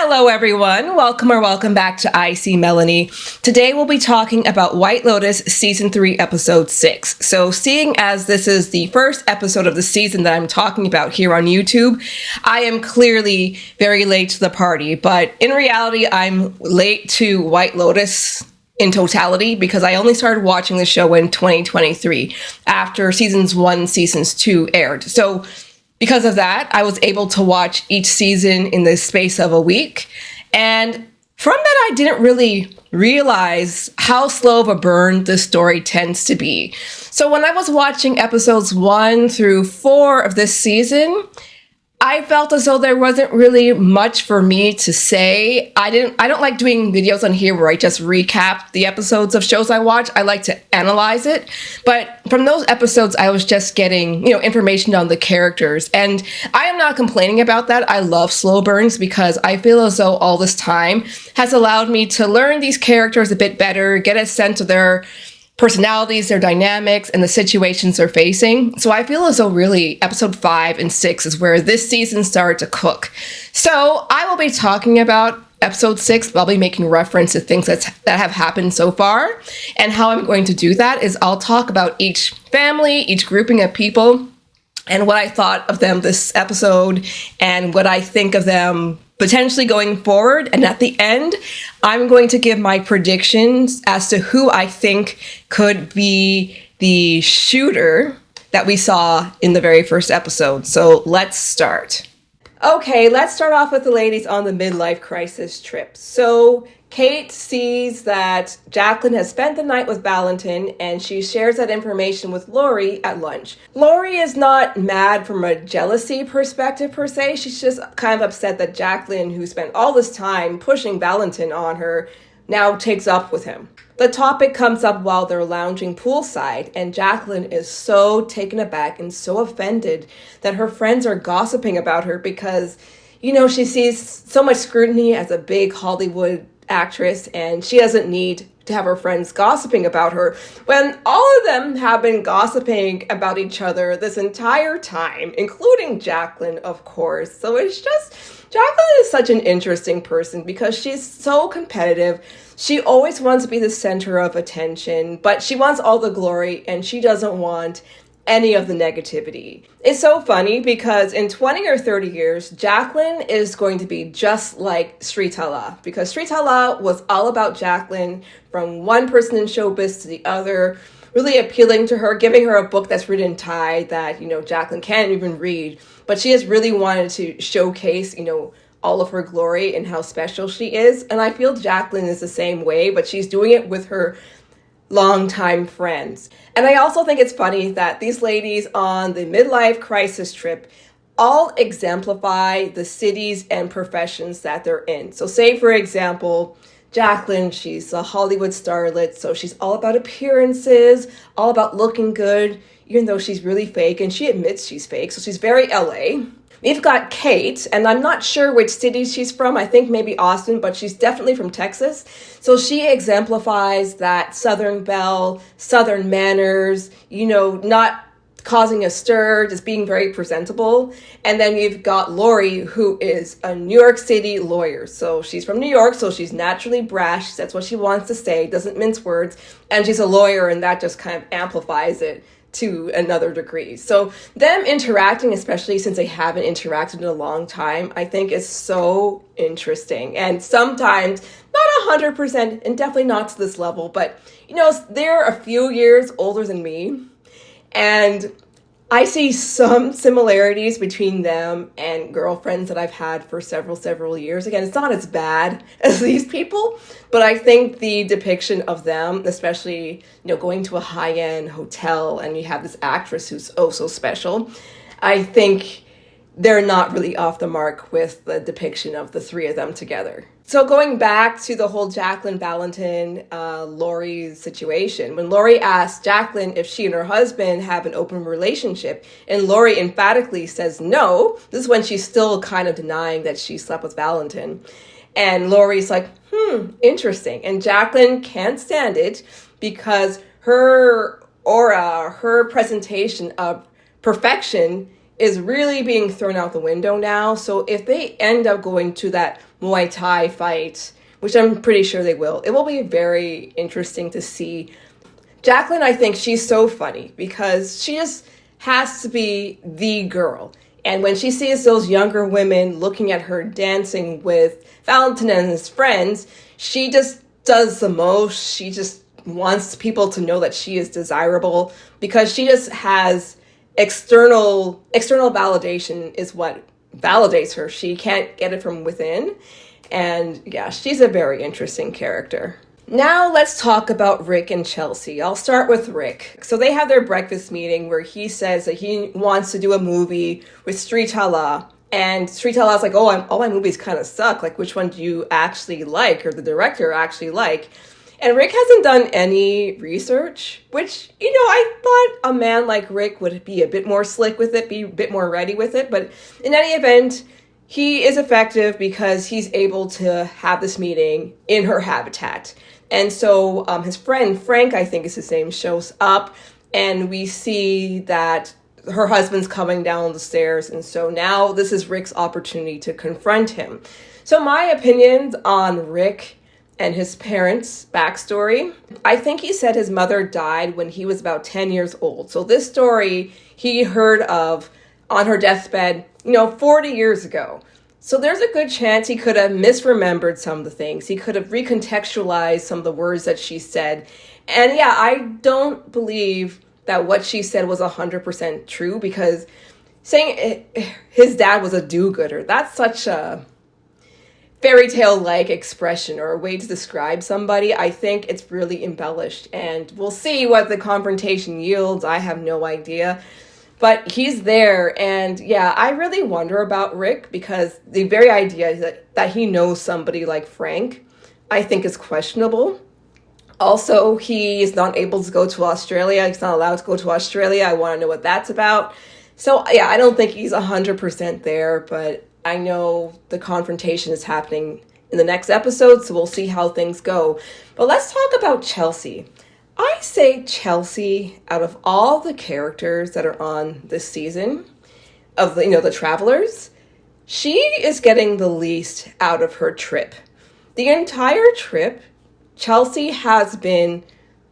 Hello, everyone. Welcome back to I See Melanie. Today we'll be talking about White Lotus Season 3, Episode 6. So seeing as this is the first episode of the season that I'm talking about here on YouTube, I am clearly very late to the party. But in reality, I'm late to White Lotus in totality because I only started watching the show in 2023 after Seasons 1, Seasons 2 aired. So because of that, I was able to watch each season in the space of a week. And from that, I didn't really realize how slow of a burn this story tends to be. So when I was watching episodes 1 through 4 of this season, I felt as though there wasn't really much for me to say. I don't like doing videos on here where I just recap the episodes of shows I watch. I like to analyze it. But from those episodes, I was just getting, information on the characters. And I am not complaining about that. I love slow burns because I feel as though all this time has allowed me to learn these characters a bit better, get a sense of their personalities, their dynamics, and the situations they're facing. So I feel as though really episode 5 and 6 is where this season started to cook. So I will be talking about episode 6. I'll be making reference to things that have happened so far. And how I'm going to do that is I'll talk about each family, each grouping of people, and what I thought of them this episode, and what I think of them potentially going forward. And at the end, I'm going to give my predictions as to who I think could be the shooter that we saw in the very first episode. So let's start. Okay, let's start off with the ladies on the midlife crisis trip. So Kate sees that Jaclyn has spent the night with Valentin, and she shares that information with Laurie at lunch. Laurie is not mad from a jealousy perspective per se. She's just kind of upset that Jaclyn, who spent all this time pushing Valentin on her, now takes up with him. The topic comes up while they're lounging poolside, and Jaclyn is so taken aback and so offended that her friends are gossiping about her because, she sees so much scrutiny as a big Hollywood actress, and she doesn't need to have her friends gossiping about her when all of them have been gossiping about each other this entire time, including Jaclyn, of course. So it's just, Jaclyn is such an interesting person because she's so competitive. She always wants to be the center of attention, but she wants all the glory and she doesn't want any of the negativity. It's so funny because in 20 or 30 years, Jaclyn is going to be just like Sritala, because Sritala was all about Jaclyn, from one person in showbiz to the other, really appealing to her, giving her a book that's written in Thai that, Jaclyn can't even read, but she has really wanted to showcase, all of her glory and how special she is. And I feel Jaclyn is the same way, but she's doing it with her longtime friends. And I also think it's funny that these ladies on the midlife crisis trip all exemplify the cities and professions that they're in. So say, for example, Jaclyn, she's a Hollywood starlet, so she's all about appearances, all about looking good, even though she's really fake, and she admits she's fake, so she's very LA. We've got Kate, and I'm not sure which city she's from. I think maybe Austin, but she's definitely from Texas. So she exemplifies that Southern belle, Southern manners, not causing a stir, just being very presentable. And then you've got Laurie, who is a New York City lawyer. So she's from New York, so she's naturally brash. That's what she wants to say, doesn't mince words. And she's a lawyer, and that just kind of amplifies it to another degree. So them interacting, especially since they haven't interacted in a long time, I think is so interesting. And sometimes not 100%, and definitely not to this level, but they're a few years older than me, and I see some similarities between them and girlfriends that I've had for several years. Again, it's not as bad as these people, but I think the depiction of them, especially, going to a high-end hotel and you have this actress who's oh so special, I think they're not really off the mark with the depiction of the three of them together. So going back to the whole Jaclyn, Valentin, Laurie situation, when Laurie asked Jaclyn if she and her husband have an open relationship, and Laurie emphatically says no, this is when she's still kind of denying that she slept with Valentin. And Laurie's like, interesting. And Jaclyn can't stand it because her aura, her presentation of perfection is really being thrown out the window now. So if they end up going to that Muay Thai fight, which I'm pretty sure they will, it will be very interesting to see. Jaclyn, I think she's so funny because she just has to be the girl. And when she sees those younger women looking at her dancing with Valentin and his friends, she just does the most. She just wants people to know that she is desirable because she just has external validation is what validates her. She can't get it from within. And yeah, she's a very interesting character. Now let's talk about Rick and Chelsea. I'll start with Rick. So they have their breakfast meeting where he says that he wants to do a movie with Sritala. And Sritala's like, all my movies kind of suck. Like, which one do you actually like, or the director actually like? And Rick hasn't done any research, which, I thought a man like Rick would be a bit more slick with it, be a bit more ready with it. But in any event, he is effective because he's able to have this meeting in her habitat. And so his friend, Frank, I think is his name, shows up. And we see that her husband's coming down the stairs. And so now this is Rick's opportunity to confront him. So my opinions on Rick and his parents' backstory. I think he said his mother died when he was about 10 years old. So this story he heard of on her deathbed, 40 years ago. So there's a good chance he could have misremembered some of the things. He could have recontextualized some of the words that she said. And yeah, I don't believe that what she said was 100% true because saying his dad was a do-gooder, that's such a fairy tale-like expression or a way to describe somebody. I think it's really embellished, and we'll see what the confrontation yields. I have no idea, but he's there. And yeah, I really wonder about Rick because the very idea that he knows somebody like Frank, I think is questionable. Also, he is not able to go to Australia. He's not allowed to go to Australia. I want to know what that's about. So yeah, I don't think he's 100% there, but I know the confrontation is happening in the next episode, so we'll see how things go. But let's talk about Chelsea. I say Chelsea, out of all the characters that are on this season of the Travelers, she is getting the least out of her trip. The entire trip, Chelsea has been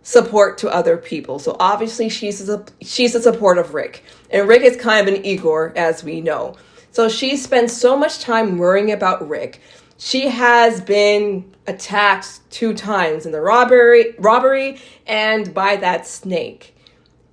support to other people. So obviously she's a support of Rick. And Rick is kind of an Igor, as we know. So she spends so much time worrying about Rick. She has been attacked 2 times in the robbery and by that snake.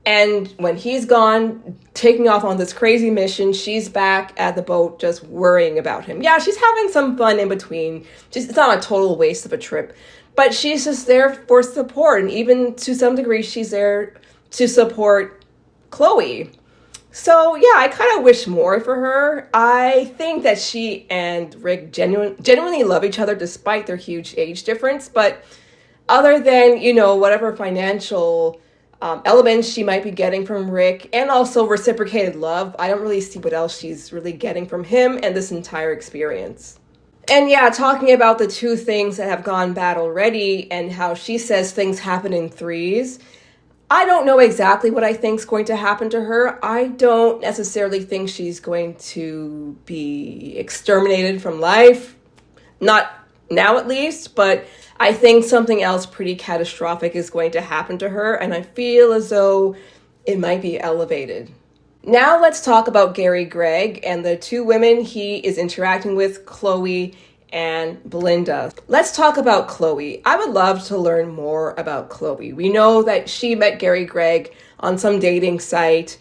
And when he's gone, taking off on this crazy mission, she's back at the boat just worrying about him. Yeah, she's having some fun in between. It's not a total waste of a trip. But she's just there for support. And even to some degree, she's there to support Chloe. So yeah, I kind of wish more for her. I think that she and Rick genuinely love each other despite their huge age difference. But other than, whatever financial elements she might be getting from Rick and also reciprocated love, I don't really see what else she's really getting from him and this entire experience. And yeah, talking about the 2 things that have gone bad already and how she says things happen in threes, I don't know exactly what I think is going to happen to her. I don't necessarily think she's going to be exterminated from life. Not now at least, but I think something else pretty catastrophic is going to happen to her, and I feel as though it might be elevated. Now let's talk about Gary Gregg and the 2 women he is interacting with, Chloe and Belinda. Let's talk about Chloe. I would love to learn more about Chloe. We know that she met Gary Gregg on some dating site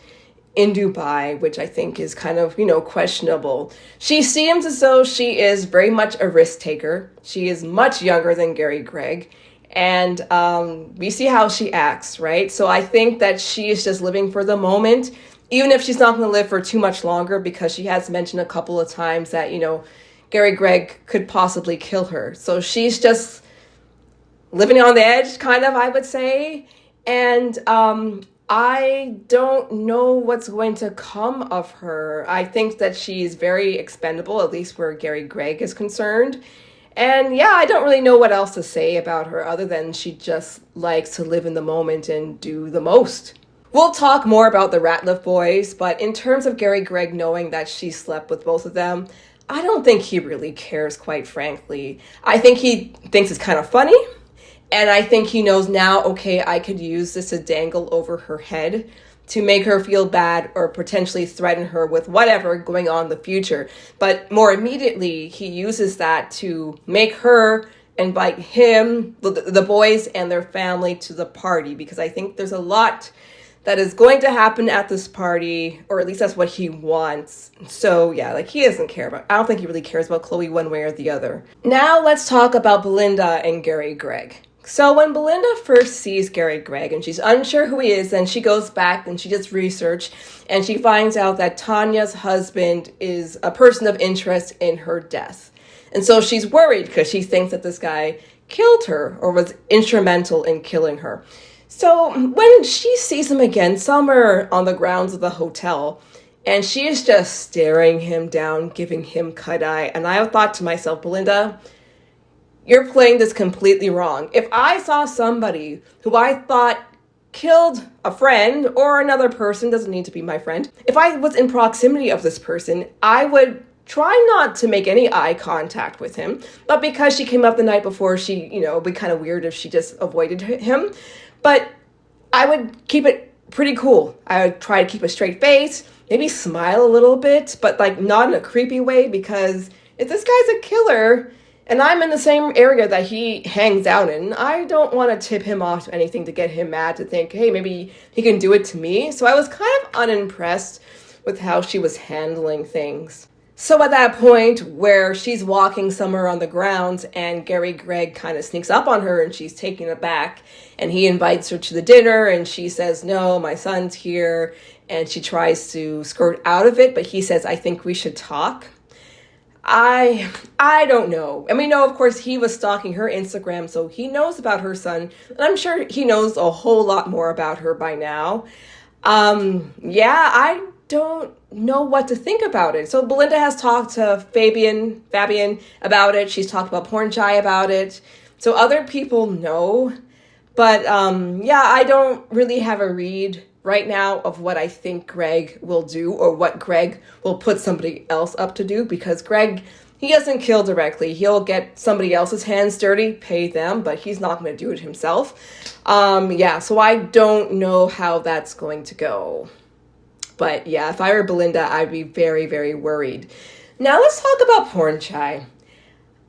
in Dubai, which I think is kind of, questionable. She seems as though she is very much a risk taker. She is much younger than Gary Gregg. And we see how she acts, right? So I think that she is just living for the moment, even if she's not going to live for too much longer, because she has mentioned a couple of times that, Gary Gregg could possibly kill her. So she's just living on the edge, kind of, I would say. And I don't know what's going to come of her. I think that she's very expendable, at least where Gary Gregg is concerned. And yeah, I don't really know what else to say about her other than she just likes to live in the moment and do the most. We'll talk more about the Ratliff boys, but in terms of Gary Gregg knowing that she slept with both of them, I don't think he really cares, quite frankly. I think he thinks it's kind of funny, and I think he knows now, okay, I could use this to dangle over her head to make her feel bad or potentially threaten her with whatever going on in the future. But more immediately, he uses that to make her invite him, the boys and their family to the party, because I think there's a lot that is going to happen at this party, or at least that's what he wants. So yeah, like he doesn't care about, I don't think he really cares about Chloe one way or the other. Now let's talk about Belinda and Gary Gregg. So when Belinda first sees Gary Gregg and she's unsure who he is, then she goes back and she does research and she finds out that Tanya's husband is a person of interest in her death. And so she's worried because she thinks that this guy killed her or was instrumental in killing her. So when she sees him again somewhere on the grounds of the hotel, and she is just staring him down, giving him cut-eye, and I thought to myself, Belinda, you're playing this completely wrong. If I saw somebody who I thought killed a friend or another person, doesn't need to be my friend, if I was in proximity of this person, I would try not to make any eye contact with him. But because she came up the night before, it'd be kind of weird if she just avoided him. But I would keep it pretty cool. I would try to keep a straight face, maybe smile a little bit, but like not in a creepy way, because if this guy's a killer and I'm in the same area that he hangs out in, I don't want to tip him off to anything to get him mad, to think, hey, maybe he can do it to me. So I was kind of unimpressed with how she was handling things. So at that point where she's walking somewhere on the grounds and Gary Gregg kind of sneaks up on her and she's taken aback and he invites her to the dinner and she says, no, my son's here, and she tries to skirt out of it, but he says, I think we should talk. I don't know. And we know, of course, he was stalking her Instagram, so he knows about her son, and I'm sure he knows a whole lot more about her by now. I don't know what to think about it. So Belinda has talked to Fabian about it. She's talked about Porn Chai about it. So other people know. But I don't really have a read right now of what I think Greg will do or what Greg will put somebody else up to do, because Greg, he doesn't kill directly. He'll get somebody else's hands dirty, pay them, but he's not going to do it himself. So I don't know how that's going to go. But yeah, if I were Belinda, I'd be very, very worried. Now let's talk about Porn Chai.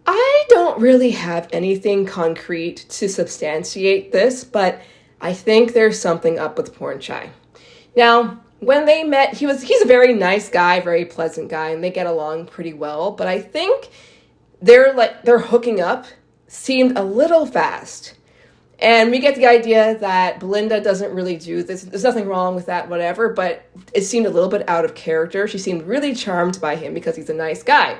I don't really have anything concrete to substantiate this, but I think there's something up with Porn Chai. Now, when they met, he's a very nice guy, very pleasant guy, and they get along pretty well. But I think their hooking up seemed a little fast. And we get the idea that Belinda doesn't really do this. There's nothing wrong with that, whatever, but it seemed a little bit out of character. She seemed really charmed by him because he's a nice guy.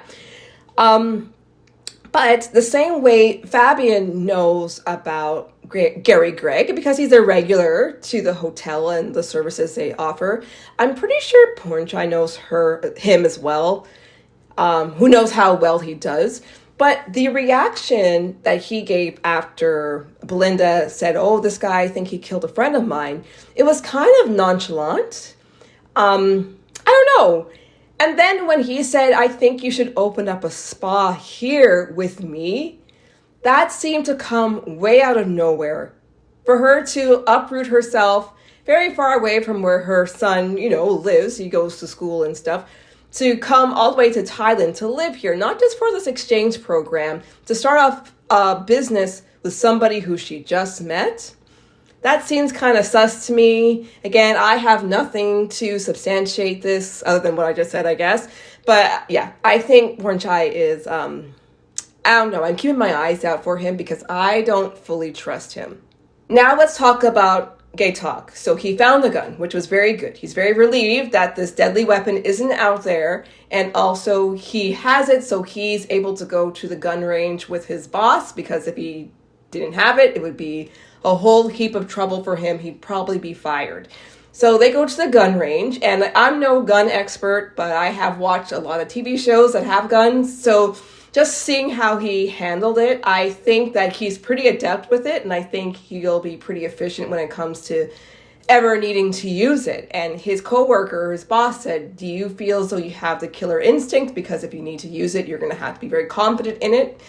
But the same way Fabian knows about Gary Gregg, because he's a regular to the hotel and the services they offer, I'm pretty sure Porn Chai knows him as well. Who knows how well he does. But the reaction that he gave after Belinda said, oh, this guy, I think he killed a friend of mine, it was kind of nonchalant. I don't know. And then when he said, I think you should open up a spa here with me, that seemed to come way out of nowhere. For her to uproot herself very far away from where her son, lives, he goes to school and stuff, to come all the way to Thailand to live here, not just for this exchange program, to start off a business with somebody who she just met. That seems kind of sus to me. Again, I have nothing to substantiate this other than what I just said, I guess. But yeah, I think Porn Chai is, I don't know, I'm keeping my eyes out for him because I don't fully trust him. Now let's talk about Gaitok. So he found the gun, which was very good. He's very relieved that this deadly weapon isn't out there. And also he has it, so he's able to go to the gun range with his boss, because if he didn't have it, it would be a whole heap of trouble for him. He'd probably be fired. So they go to the gun range, and I'm no gun expert, but I have watched a lot of TV shows that have guns. So just seeing how he handled it, I think that he's pretty adept with it, and I think he'll be pretty efficient when it comes to ever needing to use it. And his coworker, his boss said, do you feel as though you have the killer instinct? Because if you need to use it, you're going to have to be very confident in it.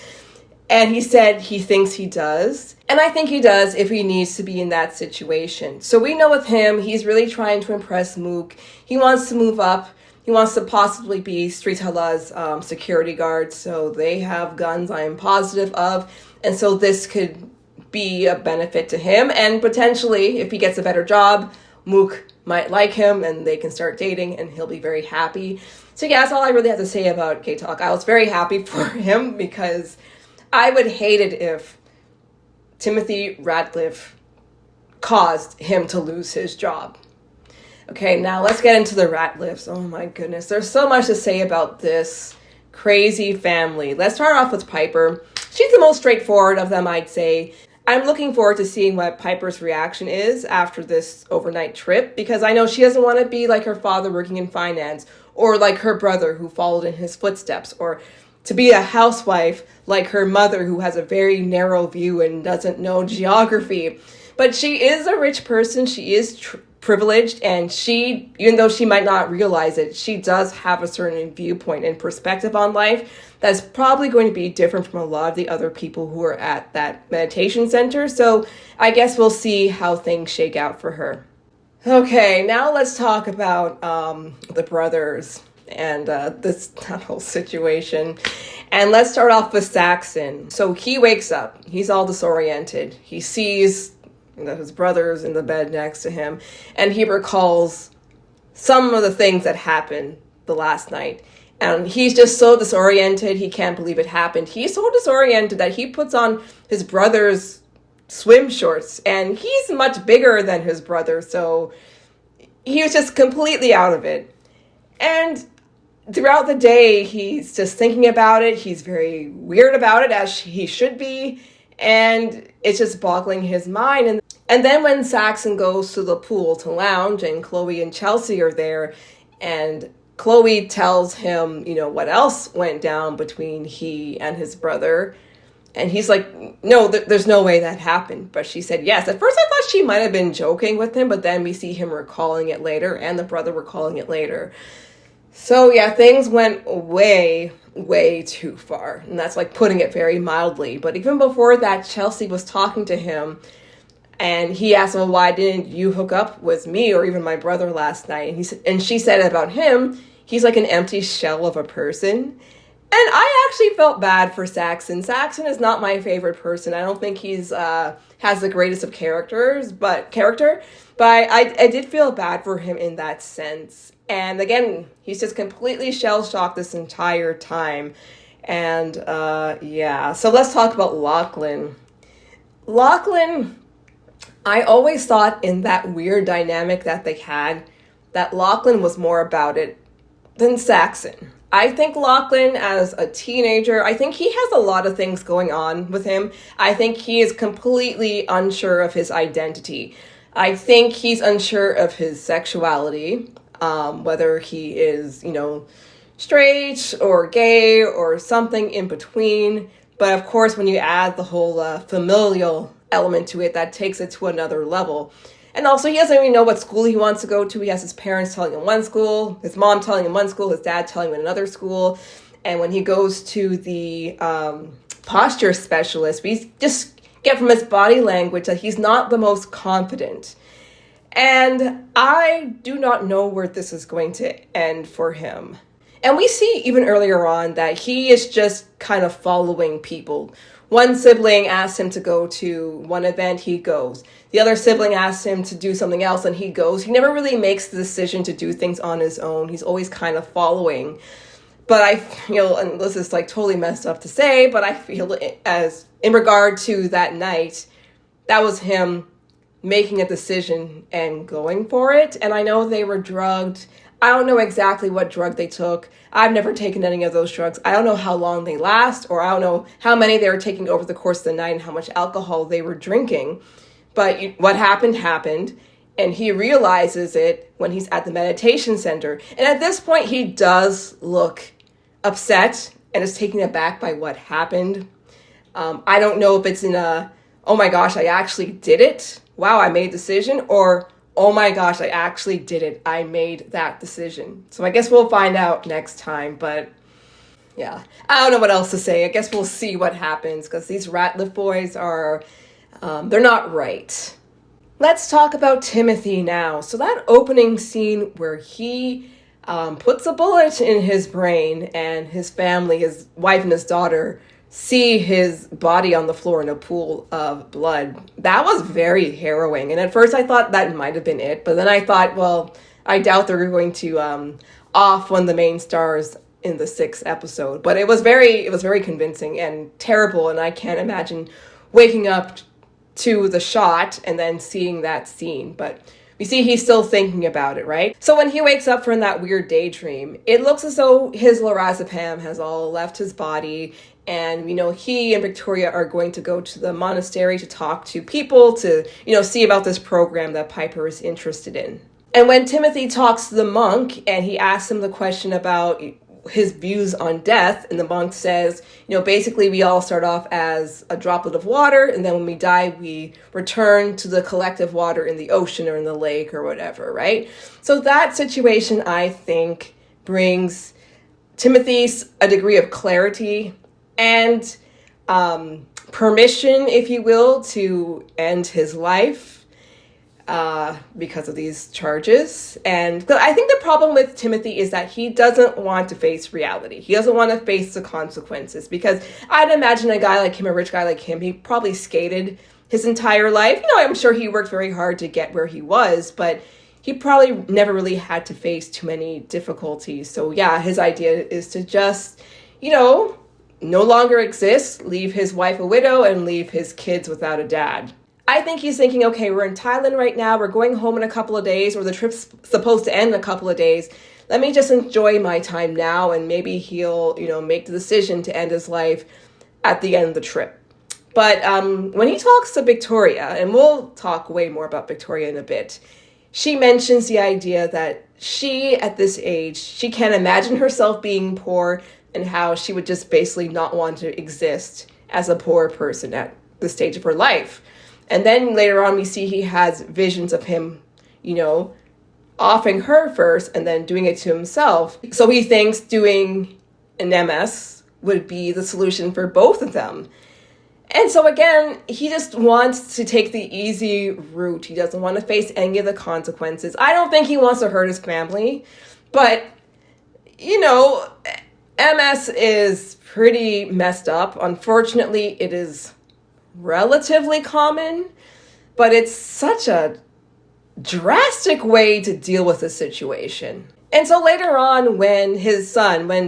And he said he thinks he does. And I think he does if he needs to be in that situation. So we know with him, he's really trying to impress Mook. He wants to move up. He wants to possibly be Street Hala's security guard. So they have guns, I am positive of. And so this could be a benefit to him. And potentially, if he gets a better job, Mook might like him and they can start dating and he'll be very happy. So yeah, that's all I really have to say about Gaitok. I was very happy for him because I would hate it if Timothy Ratliff caused him to lose his job. Okay, now let's get into the Ratliffs. Oh my goodness, there's so much to say about this crazy family. Let's start off with Piper. She's the most straightforward of them, I'd say. I'm looking forward to seeing what Piper's reaction is after this overnight trip, because I know she doesn't want to be like her father working in finance, or like her brother who followed in his footsteps, or to be a housewife like her mother who has a very narrow view and doesn't know geography. But she is a rich person. She is privileged, and she, even though she might not realize it, she does have a certain viewpoint and perspective on life that's probably going to be different from a lot of the other people who are at that meditation center. So I guess we'll see how things shake out for her. Okay, now let's talk about the brothers and that whole situation. And let's start off with Saxon. So he wakes up. He's all disoriented. He sees his brothers in the bed next to him, and he recalls some of the things that happened the last night. And he's just so disoriented, he can't believe it happened. He's so disoriented that he puts on his brother's swim shorts, and he's much bigger than his brother, so he was just completely out of it. And throughout the day, he's just thinking about it. He's very weird about it, as he should be, and it's just boggling his mind. And then when Saxon goes to the pool to lounge, and Chloe and Chelsea are there, and Chloe tells him, what else went down between he and his brother. And he's like, no, there's no way that happened. But she said yes. At first I thought she might have been joking with him, but then we see him recalling it later, and the brother recalling it later. So yeah, things went way, way too far. And that's like putting it very mildly. But even before that, Chelsea was talking to him, and he asked, well, why didn't you hook up with me or even my brother last night? And she said about him, he's like an empty shell of a person. And I actually felt bad for Saxon. Saxon is not my favorite person. I don't think he's has the greatest of character, but I did feel bad for him in that sense. And again, he's just completely shell-shocked this entire time. And yeah, so let's talk about Lochlan. Lochlan, I always thought in that weird dynamic that they had, that Lochlan was more about it than Saxon. I think Lochlan, as a teenager, I think he has a lot of things going on with him. I think he is completely unsure of his identity. I think he's unsure of his sexuality, whether he is, straight or gay or something in between. But of course, when you add the whole familial element to it, that takes it to another level. And also, he doesn't even know what school he wants to go to. He has his parents telling him one school, his mom telling him one school, his dad telling him another school. And when he goes to the posture specialist, we just get from his body language that he's not the most confident. And I do not know where this is going to end for him. And we see even earlier on that he is just kind of following people. One sibling asks him to go to one event, he goes. The other sibling asks him to do something else, and he goes. He never really makes the decision to do things on his own. He's always kind of following. But I feel, and this is like totally messed up to say, but I feel as in regard to that night, that was him making a decision and going for it. And I know they were drugged. I don't know exactly what drug they took. I've never taken any of those drugs. I don't know how long they last, or I don't know how many they were taking over the course of the night and how much alcohol they were drinking. But what happened, and he realizes it when he's at the meditation center. And at this point, he does look upset and is taken aback by what happened. I don't know if it's in a, oh my gosh, I actually did it. Wow, I made a decision. Or, oh my gosh, I actually did it. I made that decision. So I guess we'll find out next time, but yeah, I don't know what else to say. I guess we'll see what happens, because these Ratliff boys are, they're not right. Let's talk about Timothy now. So that opening scene where he puts a bullet in his brain and his family, his wife and his daughter, see his body on the floor in a pool of blood. That was very harrowing. And at first I thought that might have been it. But then I thought, well, I doubt they're going to off one of the main stars in the 6th episode. But it was very convincing and terrible. And I can't imagine waking up to the shot and then seeing that scene. But we see he's still thinking about it, right? So when he wakes up from that weird daydream, it looks as though his lorazepam has all left his body. And, he and Vicoria are going to go to the monastery to talk to people to, see about this program that Piper is interested in. And when Timothy talks to the monk and he asks him the question about his views on death, and the monk says, basically we all start off as a droplet of water, and then when we die, we return to the collective water in the ocean or in the lake or whatever, right? So that situation, I think, brings Timothy a degree of clarity and permission, if you will, to end his life because of these charges. And I think the problem with Timothy is that he doesn't want to face reality. He doesn't want to face the consequences, because I'd imagine a guy like him, a rich guy like him, he probably skated his entire life. I'm sure he worked very hard to get where he was, but he probably never really had to face too many difficulties. So yeah, his idea is to just, no longer exist, leave his wife a widow, and leave his kids without a dad. I think he's thinking, okay, we're in Thailand right now, we're going home in a couple of days, or the trip's supposed to end in a couple of days. Let me just enjoy my time now, and maybe he'll, make the decision to end his life at the end of the trip. But when he talks to Vicoria, and we'll talk way more about Vicoria in a bit, she mentions the idea that she, at this age, she can't imagine herself being poor, and how she would just basically not want to exist as a poor person at this stage of her life. And then later on, we see he has visions of him, offing her first and then doing it to himself. So he thinks doing an MS would be the solution for both of them. And so again, he just wants to take the easy route. He doesn't want to face any of the consequences. I don't think he wants to hurt his family, but, MS is pretty messed up. Unfortunately, it is relatively common, but it's such a drastic way to deal with the situation. And so later on, when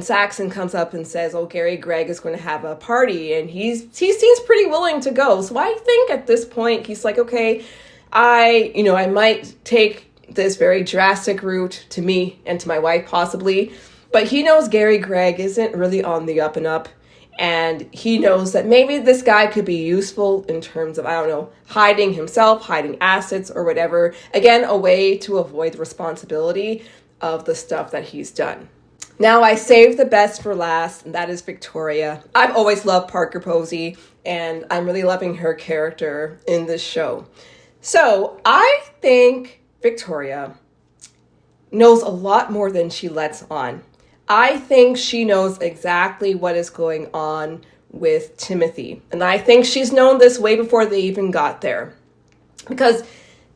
Saxon comes up and says, oh, Gary Gregg is going to have a party, and he seems pretty willing to go. So I think at this point, he's like, okay, I might take this very drastic route to me and to my wife possibly, but he knows Gary Gregg isn't really on the up and up. And he knows that maybe this guy could be useful in terms of, hiding himself, hiding assets or whatever. Again, a way to avoid the responsibility of the stuff that he's done. Now, I saved the best for last, and that is Vicoria. I've always loved Parker Posey, and I'm really loving her character in this show. So I think Vicoria knows a lot more than she lets on. I think she knows exactly what is going on with Timothy. And I think she's known this way before they even got there. Because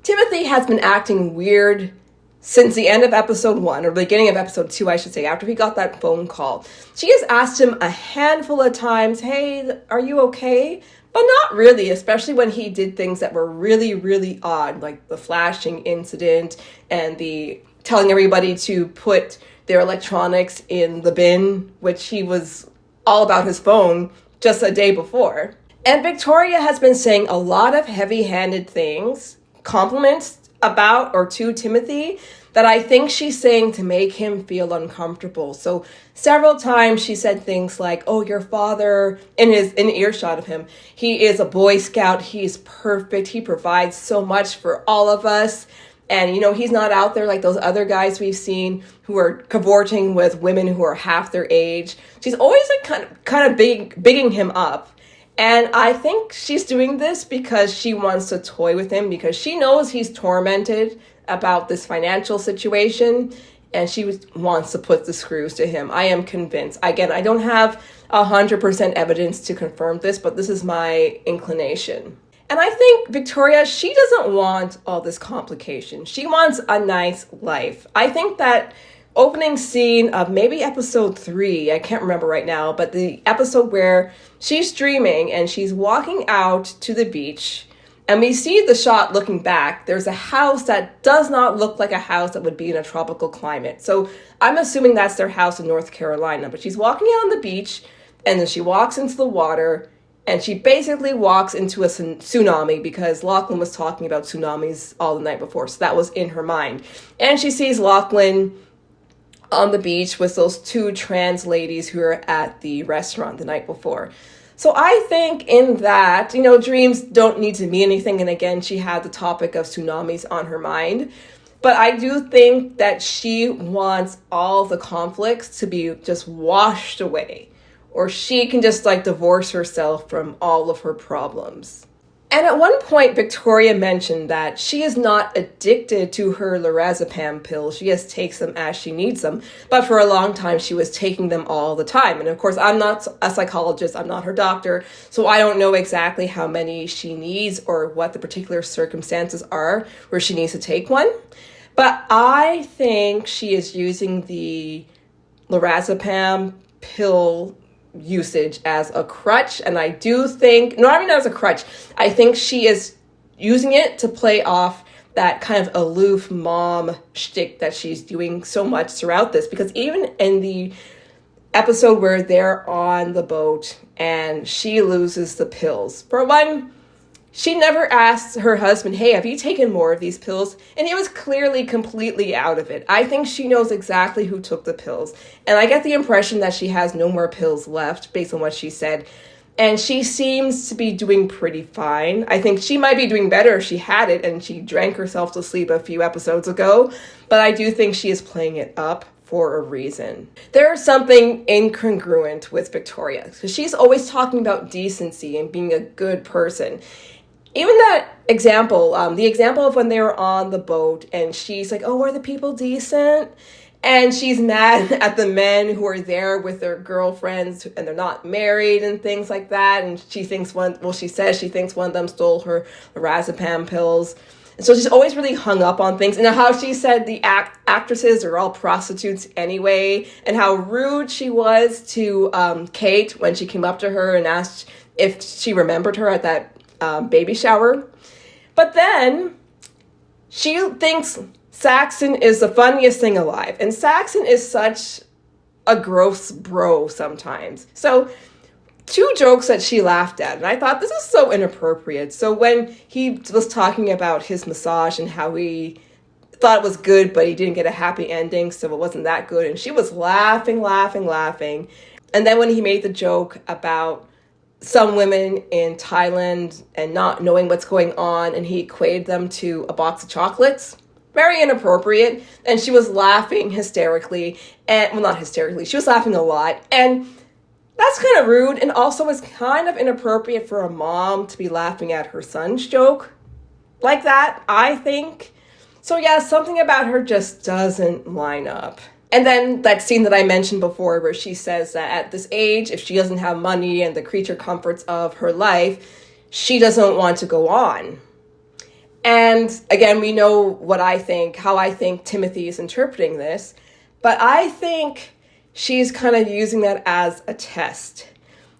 Timothy has been acting weird since the end of episode 1, or the beginning of episode 2, I should say, after he got that phone call. She has asked him a handful of times, hey, are you okay? But not really, especially when he did things that were really, really odd, like the flashing incident and the telling everybody to put their electronics in the bin, which he was all about his phone just a day before. And Vicoria has been saying a lot of heavy-handed things, compliments about or to Timothy, that I think she's saying to make him feel uncomfortable. So several times she said things like, oh, your father, in earshot of him, he is a Boy Scout, he's perfect, he provides so much for all of us. And, he's not out there like those other guys we've seen who are cavorting with women who are half their age. She's always kind of bigging him up. And I think she's doing this because she wants to toy with him, because she knows he's tormented about this financial situation, and she wants to put the screws to him. I am convinced. Again, I don't have 100% evidence to confirm this, but this is my inclination. And I think Vicoria, she doesn't want all this complication. She wants a nice life. I think that opening scene of maybe episode 3, I can't remember right now, but the episode where she's dreaming and she's walking out to the beach, and we see the shot looking back. There's a house that does not look like a house that would be in a tropical climate. So I'm assuming that's their house in North Carolina. But she's walking out on the beach, and then she walks into the water, and she basically walks into a tsunami, because Lochlan was talking about tsunamis all the night before. So that was in her mind. And she sees Lochlan on the beach with those 2 trans ladies who were at the restaurant the night before. So I think in that, dreams don't need to mean anything. And again, she had the topic of tsunamis on her mind. But I do think that she wants all the conflicts to be just washed away. Or she can just divorce herself from all of her problems. And at one point, Vicoria mentioned that she is not addicted to her lorazepam pills. She just takes them as she needs them. But for a long time, she was taking them all the time. And of course, I'm not a psychologist. I'm not her doctor. So I don't know exactly how many she needs or what the particular circumstances are where she needs to take one. But I think she is using the lorazepam pill usage as a crutch, and I do think, no, I mean not as a crutch, I think she is using it to play off that kind of aloof mom shtick that she's doing so much throughout this, because even in the episode where they're on the boat and she loses the pills, for one, she never asked her husband, hey, have you taken more of these pills? And he was clearly completely out of it. I think she knows exactly who took the pills. And I get the impression that she has no more pills left based on what she said. And she seems to be doing pretty fine. I think she might be doing better if she had it and she drank herself to sleep a few episodes ago. But I do think she is playing it up for a reason. There's something incongruent with Vicoria, because she's always talking about decency and being a good person. Even that example, the example of when they were on the boat and she's like, oh, are the people decent? And she's mad at the men who are there with their girlfriends and they're not married and things like that. And she says she thinks one of them stole her lorazepam pills. And so she's always really hung up on things. And how she said the actresses are all prostitutes anyway. And how rude she was to Kate when she came up to her and asked if she remembered her at that baby shower. But then she thinks Saxon is the funniest thing alive. And Saxon is such a gross bro sometimes. So 2 jokes that she laughed at. And I thought, this is so inappropriate. So when he was talking about his massage and how he thought it was good, but he didn't get a happy ending, so it wasn't that good. And she was laughing. And then when he made the joke about some women in Thailand and not knowing what's going on, and he equated them to a box of chocolates. Very inappropriate. And she was laughing hysterically. And, well, not hysterically. She was laughing a lot. And that's kind of rude. And also it's kind of inappropriate for a mom to be laughing at her son's joke like that, I think. So yeah, something about her just doesn't line up. And then that scene that I mentioned before where she says that at this age, if she doesn't have money and the creature comforts of her life, she doesn't want to go on. And again, we know what I think, how I think Timothy is interpreting this. But I think she's kind of using that as a test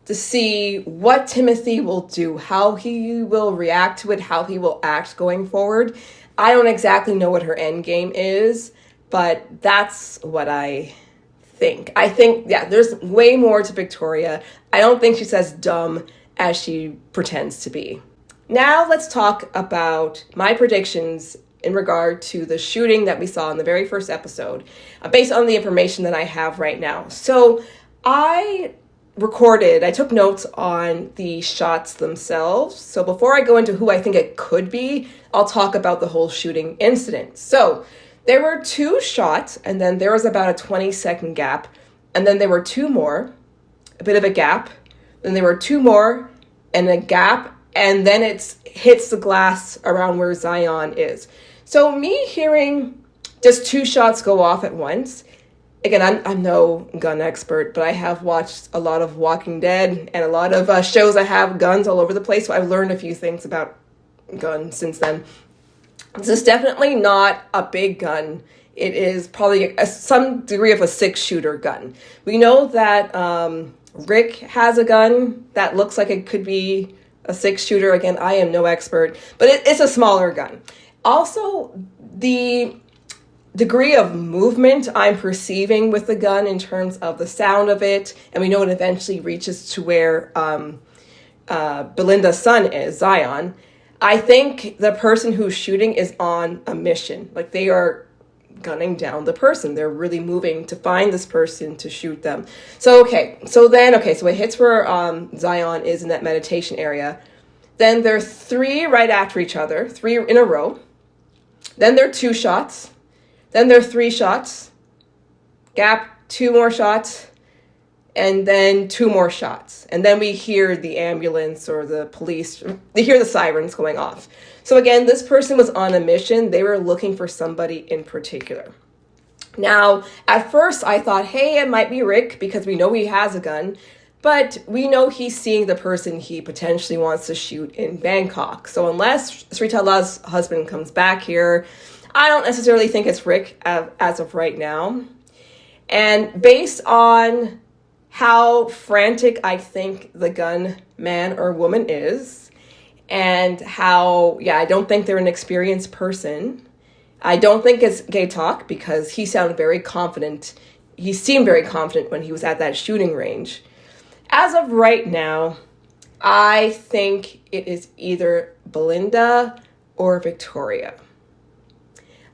to see what Timothy will do, how he will react to it, how he will act going forward. I don't exactly know what her end game is. But that's what I think. I think, yeah, there's way more to Vicoria. I don't think she's as dumb as she pretends to be. Now let's talk about my predictions in regard to the shooting that we saw in the very first episode, based on the information that I have right now. So I took notes on the shots themselves. So before I go into who I think it could be, I'll talk about the whole shooting incident. So there were 2 shots, and then there was about a 20-second gap, and then there were 2 more, a bit of a gap, then there were 2 more, and a gap, and then it hits the glass around where Zion is. So me hearing just 2 shots go off at once, again, I'm no gun expert, but I have watched a lot of Walking Dead and a lot of shows that have guns all over the place, so I've learned a few things about guns since then. This is definitely not a big gun. It is probably some degree of a 6-shooter gun. We know that Rick has a gun that looks like it could be a 6-shooter. Again, I am no expert, but it's a smaller gun. Also, the degree of movement I'm perceiving with the gun in terms of the sound of it, and we know it eventually reaches to where Belinda's son is, Zion. I think the person who's shooting is on a mission. Like, they are gunning down the person. They're really moving to find this person to shoot them. So it hits where Zion is in that meditation area. Then there are 3 right after each other, 3 in a row. Then there are 2 shots. Then there are 3 shots, gap, 2 more shots, and then 2 more shots. And then we hear the ambulance or the police, they hear the sirens going off. So again, this person was on a mission. They were looking for somebody in particular. Now, at first I thought, hey, it might be Rick because we know he has a gun, but we know he's seeing the person he potentially wants to shoot in Bangkok. So unless Sritala's husband comes back here, I don't necessarily think it's Rick as of right now. And based on how frantic I think the gun man or woman is, and how, I don't think they're an experienced person. I don't think it's Gaitok because he sounded very confident. He seemed very confident when he was at that shooting range. As of right now, I think it is either Belinda or Vicoria.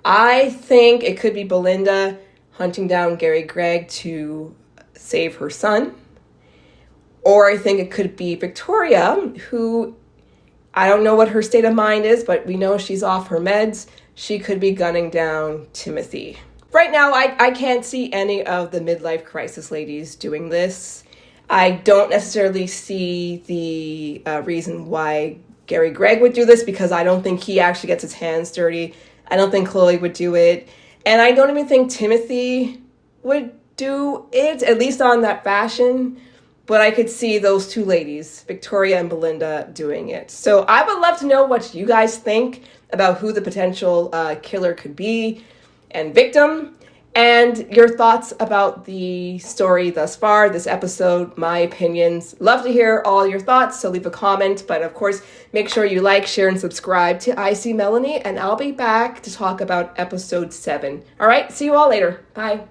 I think it could be Belinda hunting down Gary Gregg to save her son. Or I think it could be Vicoria, who, I don't know what her state of mind is, but we know she's off her meds. She could be gunning down Timothy. Right now, I can't see any of the midlife crisis ladies doing this. I don't necessarily see the reason why Gary Gregg would do this, because I don't think he actually gets his hands dirty. I don't think Chloe would do it. And I don't even think Timothy would do it, at least on that fashion. But I could see those 2 ladies, Vicoria and Belinda, doing it. So I would love to know what you guys think about who the potential killer could be and victim, and your thoughts about the story thus far, this episode, my opinions. Love to hear all your thoughts, so leave a comment. But of course, make sure you like, share, and subscribe to I See Melanie, and I'll be back to talk about episode 7. All right, see you all later. Bye.